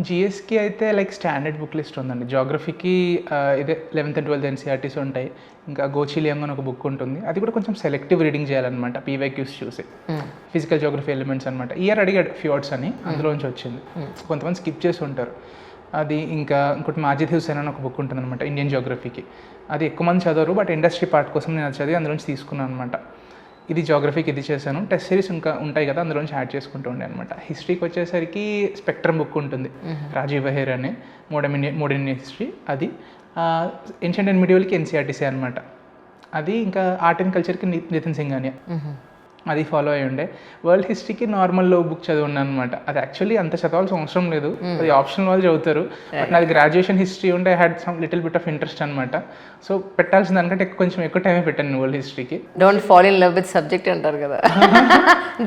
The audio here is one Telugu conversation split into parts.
జిఎస్కి అయితే లైక్ స్టాండర్డ్ బుక్ లిస్ట్ ఉందండి. జాగ్రఫీకి ఇదే 11th and 12th ఎన్సీఆర్టీస్ ఉంటాయి. ఇంకా గోచిలియంగ్ అని ఒక బుక్ ఉంటుంది. అది కూడా కొంచెం సెలెక్టివ్ రీడింగ్ చేయాలన్నమాట, పీవైక్యూస్ చూసి. ఫిజికల్ జోగ్రఫీ ఎలిమెంట్స్ అనమాట. ఇయర్ అడిగాడు ఫ్యూర్డ్స్ అని, అందులోంచి వచ్చింది. కొంతమంది స్కిప్ చేసి ఉంటారు. అది ఇంకా ఇంకోటి మాజిద్ హుసేన్ అని ఒక బుక్ ఉంటుంది అనమాట ఇండియన్ జోగ్రఫీకి. అది ఎక్కువ మంది చదవరు, బట్ ఇండస్ట్రీ పార్ట్ కోసం నేను చదివి అందులోంచి తీసుకున్నాను అనమాట. ఇది జోగ్రఫీకి ఇది చేశాను. టెస్ట్ సిరీస్ ఇంకా ఉంటాయి కదా, అందులోంచి యాడ్ చేసుకుంటూ ఉండే అనమాట. హిస్టరీకి వచ్చేసరికి స్పెక్ట్రమ్ బుక్ ఉంటుంది, రాజీవ్ బహేర్ అనే మోడర్న్ హిస్టరీ. అది ఏన్షియంట్ అండ్ మిడివల్కి ఎన్సీఆర్టీసీ అనమాట. అది ఇంకా ఆర్ట్ అండ్ కల్చర్కి నితిన్ సింఘానియా, అది ఫాలో అయ్యి ఉండే. వరల్డ్ హిస్టరీకి నార్మల్ బుక్ చదివి ఉన్నాను అనమాట. అది యాక్చువల్లీ అంత చదవాల్సిన అవసరం లేదు, అది ఆప్షనల్ వాళ్ళు చదువుతారు. బట్ నాది గ్రాడ్యుయేషన్ హిస్టరీ ఉంటే I had some little bit of interest అనమాట. సో పెట్టాల్సిన దానికంటే కొంచెం ఎక్కువ టైమే పెట్టాను వరల్డ్ హిస్టరీకి. Don't fall in love with subject అంటారు కదా,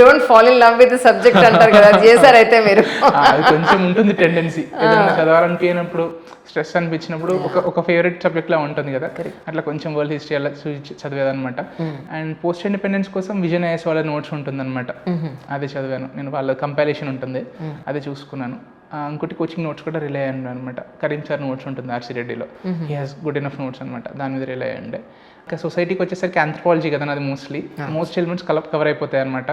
don't fall in love with subject అంటారు కదా, చేశారైతే మీరు. అది కొంచెం ఉంటుంది టెండెన్సీ, ఏదైనా చదవాలనిపించినప్పుడు, స్ట్రెస్ అనిపించినప్పుడు ఒక ఫేవరెట్ సబ్జెక్ట్ లా ఉంటుంది కదా, అట్లా కొంచెం వరల్డ్ హిస్టరీ అలా చదివేదనమాట. అండ్ పోస్ట్ ఇండిపెండెన్స్ కోసం విజన్ ఐఎస్ వాళ్ళ నోట్స్ ఉంటుందన్నమాట, అది చదివాను నేను. వాళ్ళ కంపారిజన్ ఉంటుంది, అది చూసుకున్నాను. ఇంకోటి కోచింగ్ నోట్స్ కూడా రిలే అయ్యండి అనమాట. కరీం సార్ నోట్స్ ఉంటుంది ఆర్సీ రెడ్డిలో, he has good enough notes అనమాట, దాని మీద రిలే అయ్యండి. ఇంకా సొసైటీకి వచ్చేసరికి ఆంథ్రోపాలజీ కదా నాది, మోస్ట్ ఎలిమెంట్స్ కవర్ అయిపోతాయి అనమాట.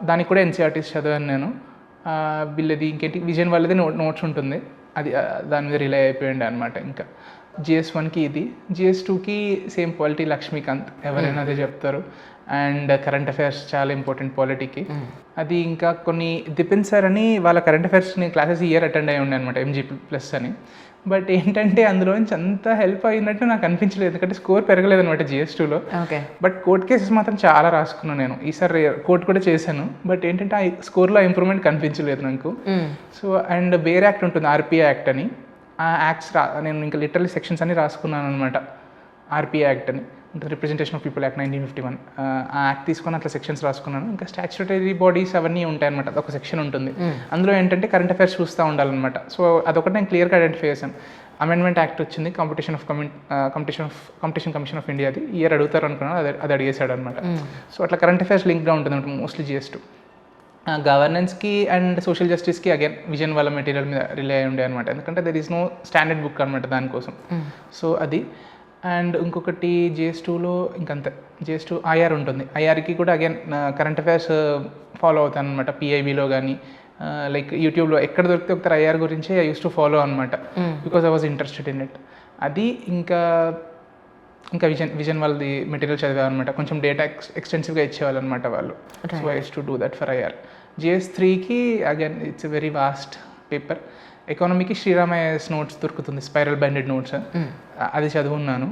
దానికి కూడా ఎన్సీఆర్టీస్ చదివాను నేను. వీళ్ళది ఇంకేంటి విజయన్ వాళ్ళది నోట్స్ ఉంటుంది, అది దాని మీద రిలే అయిపోయింది అనమాట. ఇంకా GS1కి ఇది, GS2కి సేమ్ పాలిటీ లక్ష్మీకాంత్, ఎవరైనా అదే చెప్తారు. అండ్ కరెంట్ అఫైర్స్ చాలా ఇంపార్టెంట్ పాలిటీకి. అది ఇంకా కొన్ని దిపిన్ సార్ అని వాళ్ళ కరెంట్ అఫైర్స్ నేను క్లాసెస్ ఇయర్ అటెండ్ అయ్యి ఉండే అనమాట, MG+ అని. బట్ ఏంటంటే అందులోంచి అంత హెల్ప్ అయినట్టు నాకు అనిపించలేదు, ఎందుకంటే స్కోర్ పెరగలేదు అనమాట GS2లో. బట్ కోర్ట్ కేసెస్ మాత్రం చాలా రాసుకున్నాను నేను. ఈసారి కోర్ట్ కూడా చేశాను, బట్ ఏంటంటే ఆ స్కోర్లో ఇంప్రూవ్మెంట్ కనిపించలేదు నాకు. సో అండ్ బేర్ యాక్ట్ ఉంటుంది, RPA యాక్ట్ అని. ఆ యాక్ట్స్ నేను ఇంకా లిటరల్లీ సెక్షన్స్ అన్ని రాసుకున్నాను అనమాట. RPA యాక్ట్ అని, రిప్రజెంటేషన్ ఆఫ్ పీపుల్ యాక్ట్ 1951. ఆ యాక్ట్ తీసుకొని అట్లా సెక్షన్స్ రాసుకున్నాను. ఇంకా స్టాచ్యుటరీ బాడీస్ అవన్నీ ఉంటాయి అనమాట, ఒక సెక్షన్ ఉంటుంది. అందులో ఏంటంటే కరెంట్ అఫైర్స్ చూస్తూ ఉండాలన్నమాట. సో అదొకటి నేను క్లియర్గా ఐడెంటిఫై చేశాను. అమెండ్మెంట్ యాక్ట్ వచ్చింది, కాంపిటీషన్ కమిషన్ ఆఫ్ ఇండియాది, ఇయర్ అడుగుతారు అనుకున్నాను, అది అడిగేశాడు అనమాట. సో అట్లా కరెంట్ అఫైర్స్ లింక్గా ఉంటుంది అనమాట మోస్ట్లీ GS2. గవర్నెన్స్కి అండ్ సోషల్ జస్టిస్కి అగైన్ విజన్ వాళ్ళ మెటీరియల్ మీద రిలే అయి ఉండే అనమాట, ఎందుకంటే there is no standard book అనమాట దానికోసం. సో అది. అండ్ ఇంకొకటి GS2లో ఇంకంతే, GS2 IR ఉంటుంది. IRకి కూడా అగైన్ కరెంట్ అఫైర్స్ ఫాలో అవుతాను అనమాట, PIBలో కానీ లైక్ యూట్యూబ్లో ఎక్కడ దొరికితే ఒకసారి IR గురించి ఐ యూస్ టు ఫాలో అనమాట, because I was interested in it. అది ఇంకా విజన్ వాళ్ళది మెటీరియల్ చదివాను అనమాట. కొంచెం డేటా ఎక్స్టెన్సివ్గా ఇచ్చేవాళ్ళు అనమాట వాళ్ళు. So I use to do that for IR. GS3కి again it's a very vast paper. ఎకానమీకి శ్రీరామయ్యస్ నోట్స్ దొరుకుతుంది, స్పైరల్ బైండెడ్ నోట్స్, అది చదువున్నాను.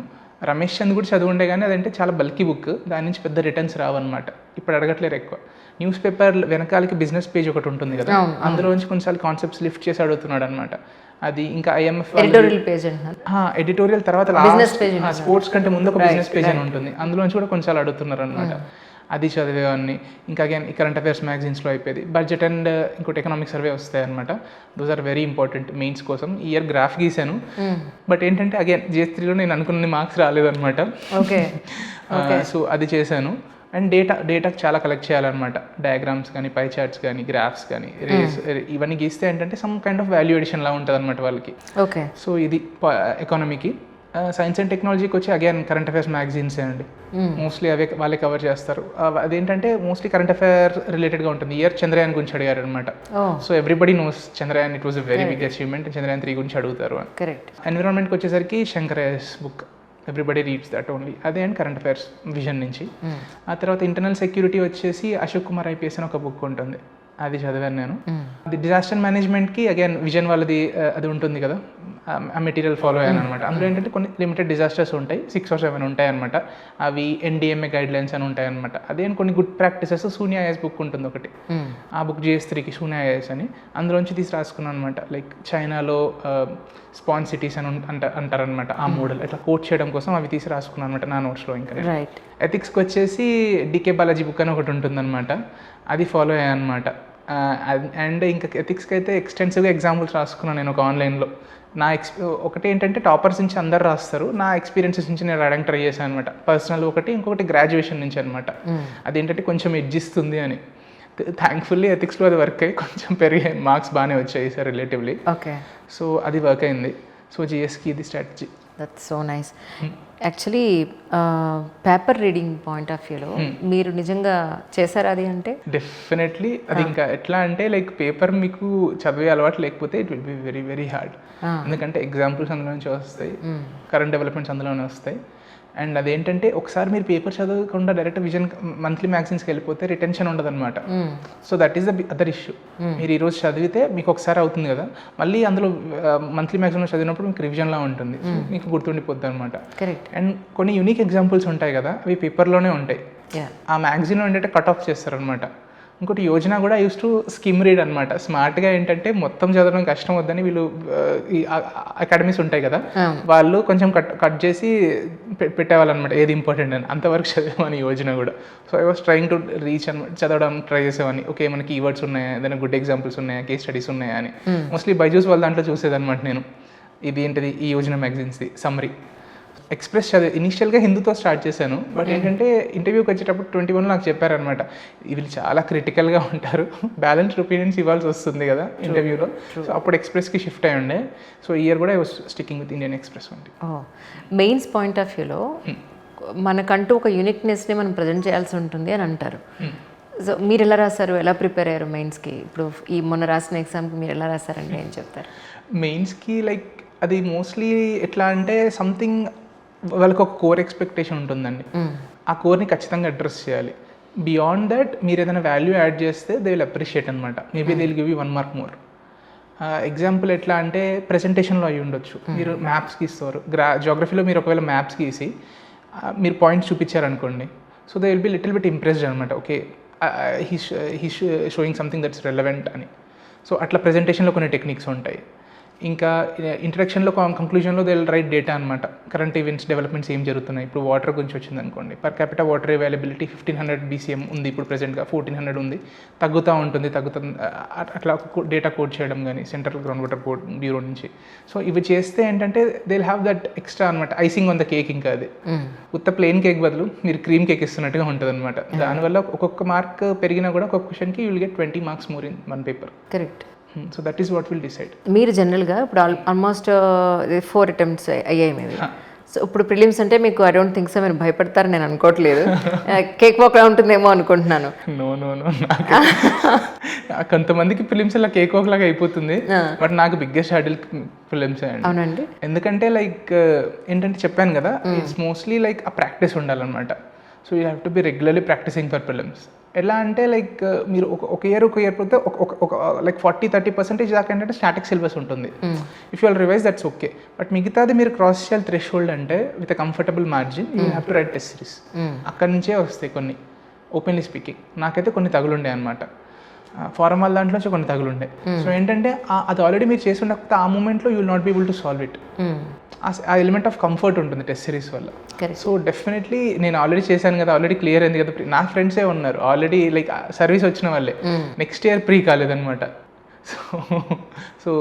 రమేష్ చంద్ కూడా చదువుండే, కానీ అదంటే చాలా బల్కీ బుక్, దాని నుంచి పెద్ద రిటర్న్స్ రావన్నమాట. ఇప్పుడు అడగట్లేరు ఎక్కువ. న్యూస్ పేపర్ వెనకాలకి బిజినెస్ పేజ్ ఒకటి ఉంటుంది కదా, అందులో నుంచి కొన్నిసార్లు కాన్సెప్ట్స్ లిఫ్ట్ చేసి అడుగుతున్నాడు అనమాట. అది ఇంకా IMF ఎడిటోరియల్ తర్వాత స్పోర్ట్స్ కంటే ముందు ఒక బిజినెస్ పేజ్ అని ఉంటుంది, అందులోంచి కూడా కొన్నిసార్లు అడుగుతున్నారు అనమాట. అది చదివేవాడిని. ఇంకా అగైన్ ఈ కరెంట్ అఫైర్స్ మ్యాగజైన్స్లో అయిపోయింది. బడ్జెట్ అండ్ ఇంకోటి ఎకనామిక్ సర్వే వస్తాయి అనమాట, those are very important mains కోసం. ఈ ఇయర్ గ్రాఫ్ గీసాను, బట్ ఏంటంటే అగైన్ GS3లో నేను అనుకున్న మార్క్స్ రాలేదన్నమాట. సో అది చేశాను. అండ్ డేటా చాలా కలెక్ట్ చేయాలన్నమాట, డయాగ్రామ్స్ కానీ, పై చార్ట్స్ కానీ, గ్రాఫ్స్ కానీ, ఇవన్నీ గీస్తే ఏంటంటే some kind of value addition లా ఉంటుంది అనమాట వాళ్ళకి. సో ఇది ఎకానమీకి. సైన్స్ అండ్ టెక్నాలజీకి వచ్చి అగైన్ కరెంట్ అఫైర్స్ మ్యాగజైన్సే అండి, మోస్ట్లీ అవే వాళ్ళే కవర్ చేస్తారు. అదేంటంటే మోస్ట్లీ కరెంట్ అఫైర్ రిలేటెడ్గా ఉంటుంది. ఇయర్ చంద్రయాన్ గురించి అడిగారు అనమాట. So everybody knows Chandrayaan, it was a very big achievement. Chandrayaan 3 గురించి అడుగుతారు. ఎన్విరాన్మెంట్కి వచ్చేసరికి Shankaraiah's book, everybody reads that only, అదే అండ్ కరెంట్ అఫైర్స్ విజన్ నుంచి. ఆ తర్వాత ఇంటర్నల్ సెక్యూరిటీ వచ్చేసి అశోక్ కుమార్ IPS అని ఒక బుక్ ఉంటుంది, అది చదివాను నేను. అది డిజాస్టర్ మేనేజ్మెంట్కి అగైన్ విజన్ వాళ్ళది అది ఉంటుంది కదా, ఆ మెటీరియల్ ఫాలో అయ్యాను అనమాట. అందులో ఏంటంటే కొన్ని లిమిటెడ్ డిజాస్టర్స్ ఉంటాయి, 6 or 7 ఉంటాయి అనమాట. అవి NDMA గైడ్లైన్స్ అని ఉంటాయి అనమాట. అదే కొన్ని గుడ్ ప్రాక్టీసెస్. శూన్య IAS బుక్ ఉంటుంది ఒకటి, ఆ బుక్ GS3కి శూన్య IAS అని, అందులోంచి తీసి రాసుకున్నాను అనమాట. లైక్ చైనాలో స్పాన్ సిటీస్ అని అంటారనమాట, ఆ మోడల్ ఇట్లా కోట్ చేయడం కోసం అవి తీసి రాసుకున్నాను అనమాట నా నోట్స్లో. ఇంకా ఎథిక్స్కి వచ్చేసి DK బాలాజీ బుక్ అని ఒకటి ఉంటుందన్నమాట, అది ఫాలో అయ్యాను అనమాట. అండ్ ఇంకా ఎథిక్స్కి అయితే ఎక్స్టెన్సివ్గా ఎగ్జాంపుల్స్ రాసుకున్నాను నేను ఒక ఆన్లైన్లో. ఒకటి ఏంటంటే టాపర్స్ నుంచి అందరు రాస్తారు, నా ఎక్స్పీరియన్సెస్ నుంచి నేను రాయడానికి ట్రై చేశాను అనమాట. పర్సనల్ ఒకటి, ఇంకొకటి గ్రాడ్యుయేషన్ నుంచి అనమాట. అదేంటంటే కొంచెం ఎడ్జిస్తుంది అని. థ్యాంక్ఫుల్లీ ఎథిక్స్లో అది వర్క్ అయ్యి కొంచెం పెరిగాయి, మార్క్స్ బాగానే వచ్చాయి సార్ రిలేటివ్లీ. ఓకే, సో అది వర్క్ అయింది. సో జిఎస్కి ఇది strategy. That's so nice. Actually paper reading point of వ్యూలో మీరు నిజంగా చేశారా అది అంటే? డెఫినెట్లీ అది ఇంకా ఎట్లా అంటే లైక్ పేపర్ మీకు చదివే అలవాటు లేకపోతే it will be very very hard. ఎందుకంటే ఎగ్జాంపుల్స్ అందులో నుంచి వస్తాయి, కరెంట్ డెవలప్మెంట్స్ అందులోనే వస్తాయి. అండ్ అదేంటంటే ఒకసారి మీరు పేపర్ చదవకుండా డైరెక్ట్ విజన్ మంత్లీ మ్యాగజైన్స్కి వెళ్ళిపోతే రిటెన్షన్ ఉండదు అనమాట. So that is the other issue. మీరు ఈరోజు చదివితే మీకు ఒకసారి అవుతుంది కదా, మళ్ళీ అందులో మంత్లీ మ్యాగజైన్లో చదివినప్పుడు మీకు రివిజన్లా ఉంటుంది, మీకు గుర్తుండిపోద్ది అనమాట. అండ్ కొన్ని యూనిక్ ఎగ్జాంపుల్స్ ఉంటాయి కదా, అవి పేపర్లోనే ఉంటాయి. ఆ మ్యాగజైన్లో ఏంటంటే కట్ ఆఫ్ చేస్తారనమాట. ఇంకోటి యోజన కూడా యూస్ టు స్కిమ్ రీడ్ అనమాట. స్మార్ట్గా ఏంటంటే మొత్తం చదవడం కష్టం వద్దని వీళ్ళు ఈ అకాడమీస్ ఉంటాయి కదా, వాళ్ళు కొంచెం కట్ చేసి పెట్టేవాళ్ళు అనమాట, ఏది ఇంపార్టెంట్ అని. అంతవరకు చదివామని యోజన కూడా. So I was trying to reach అనమాట, చదవడం ట్రై చేసేవాడిని. ఓకే మనకి కీవర్డ్స్ ఉన్నాయా, ఏదైనా గుడ్ ఎగ్జాంపుల్స్ ఉన్నాయా, కేస్ స్టడీస్ ఉన్నాయా అని. మోస్ట్లీ బైజూస్ వాళ్ళ దాంట్లో చూసేదనమాట నేను. ఇది ఏంటిది ఈ యోజన మ్యాగజైన్స్ది సమ్మరీ. ఎక్స్ప్రెస్ చదివి ఇనీషియల్గా హిందూతో స్టార్ట్ చేశాను. బట్ ఏంటంటే ఇంటర్వ్యూకి వచ్చేటప్పుడు 21 నాకు చెప్పారనమాట, వీళ్ళు చాలా క్రిటికల్గా ఉంటారు, బ్యాలెన్స్డ్ ఒపీనియన్స్ ఇవ్వాల్సి వస్తుంది కదా ఇంటర్వ్యూలో. సో అప్పుడు ఎక్స్ప్రెస్కి షిఫ్ట్ అయ్యి ఉండే. సో ఈ ఇయర్ కూడా I was sticking with Indian Express ఉంది. మెయిన్స్ పాయింట్ ఆఫ్ వ్యూలో మనకంటూ ఒక యూనిక్నెస్ని మనం ప్రజెంట్ చేయాల్సి ఉంటుంది అని అంటారు. సో మీరు ఎలా రాశారు, ఎలా ప్రిపేర్ అయ్యారు మెయిన్స్కి? ఇప్పుడు ఈ మొన్న రాసిన ఎగ్జామ్కి మీరు ఎలా రాశారంటే ఏం చెప్తారు? మెయిన్స్కి లైక్ అది మోస్ట్లీ ఎట్లా అంటే సంథింగ్ వాళ్ళకి ఒక కోర్ ఎక్స్పెక్టేషన్ ఉంటుందండి. ఆ కోర్ని ఖచ్చితంగా అడ్రస్ చేయాలి. బియాండ్ దట్ మీరు ఏదైనా వాల్యూ యాడ్ చేస్తే దే విల్ అప్రిషియేట్ అనమాట. Maybe they will give you 1 mark more. Example ఎట్లా అంటే ప్రెజెంటేషన్లో అయ్యి ఉండొచ్చు, మీరు మ్యాప్స్ గీస్తారు. జోగ్రఫీలో మీరు ఒకవేళ మ్యాప్స్ గీసి మీరు పాయింట్స్ చూపించారనుకోండి, so they will be little bit impressed అనమాట. Okay he showing something that's relevant అని. సో అట్లా ప్రెజెంటేషన్లో కొన్ని టెక్నిక్స్ ఉంటాయి. ఇంకా ఇంట్రడక్షన్లో కంక్లూజన్లో దే విల్ రైట్ డేటా అనమాట. కరెంట్ ఈవెంట్స్ డెవలప్మెంట్స్ ఏం జరుగుతున్నాయి. ఇప్పుడు వాటర్ గురించి వచ్చింది అనుకోండి, per capital water availability 1500 BCM ఉంది, ఇప్పుడు ప్రెసెంట్గా 1400 ఉంది, తగ్గుతూ ఉంటుంది. అట్లా డేటా కోడ్ చేయడం కానీ central ground water code bureau నుంచి. సో ఇవి చేస్తే ఏంటంటే they will have that extra అనమాట, ఐసింగ్ ఆన్ ద కేక్. ఇంకా అది ఉత్త ప్లెయిన్ కేక్ బదులు మీరు క్రీమ్ కేక్ ఇస్తున్నట్టుగా ఉంటుంది అనమాట. దానివల్ల ఒక్కొక్క మార్క్ పెరిగినా కూడా ఒక్కొక్క క్వశ్చన్కి you will get 20 marks more in 1 paper. Correct. So that is what will decide. మీరు జనరల్గా ఇప్పుడు ఆల్మోస్ట్ 4 అటెంప్ట్స్ అయ్యాయి మీవి. సో ఇప్పుడు ప్రిలిమ్స్ అంటే మీకు ఐ డోంట్ థింక్ సో మీరు భయపడతారని నేను అనుకోవట్లేదు. కేక్ వాక్లా ఉంటుందేమో అనుకుంటున్నాను. నో కొంతమందికి ఫిలిమ్స్ అలా కేక్ వాక్ లాగా అయిపోతుంది, బట్ నాకు బిగ్గెస్ట్ హర్డిల్ ఫిలిమ్స్ అండి. అవునండి. ఎందుకంటే లైక్ ఏంటంటే చెప్పాను కదా, it's mostly like uh practice ఉండాలన్నమాట. So you have to be regularly practising for films. ఎలా అంటే లైక్ మీరు ఒక ఇయర్ పోతే ఒక లైక్ 40-30% దాకా ఏంటంటే స్టాటిక్ సిలబస్ ఉంటుంది. If you all revise that's okay. But మిగతాది మీరు క్రాస్ చేయాలి థ్రెష్ హోల్డ్ అంటే with comfortable margin you have to right test series. అక్కడి నుంచే వస్తాయి కొన్ని. ఓపెన్లీ స్పీకింగ్ నాకైతే కొన్ని తగులుండే అనమాట, ఫారం వాళ్ళ దాంట్లో నుంచి కొన్ని తగులుండే. సో ఏంటంటే అది ఆల్రెడీ మీరు చేసి ఉండకపోతే ఆ మూమెంట్లో you will not be able to solve it. ఆ ఎలిమెంట్ ఆఫ్ కంఫర్ట్ ఉంటుంది టెస్ట్ సిరీస్ వల్ల. సో డెఫినెట్లీ నేను ఆల్రెడీ చేశాను కదా, ఆల్రెడీ క్లియర్ అయింది కదా. నా ఫ్రెండ్సే ఉన్నారు ఆల్రెడీ లైక్ సర్వీస్ వచ్చిన వాళ్ళే, నెక్స్ట్ ఇయర్ ప్రీ కాలేదనమాట. సో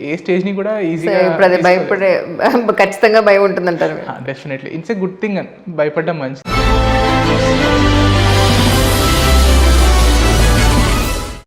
ఏ స్టేజ్ని కూడా ఈజీగా భయపడే ఖచ్చితంగా భయం ఉంటుందంటారు. Definitely it's a good thing. భయపడడం మంచిది.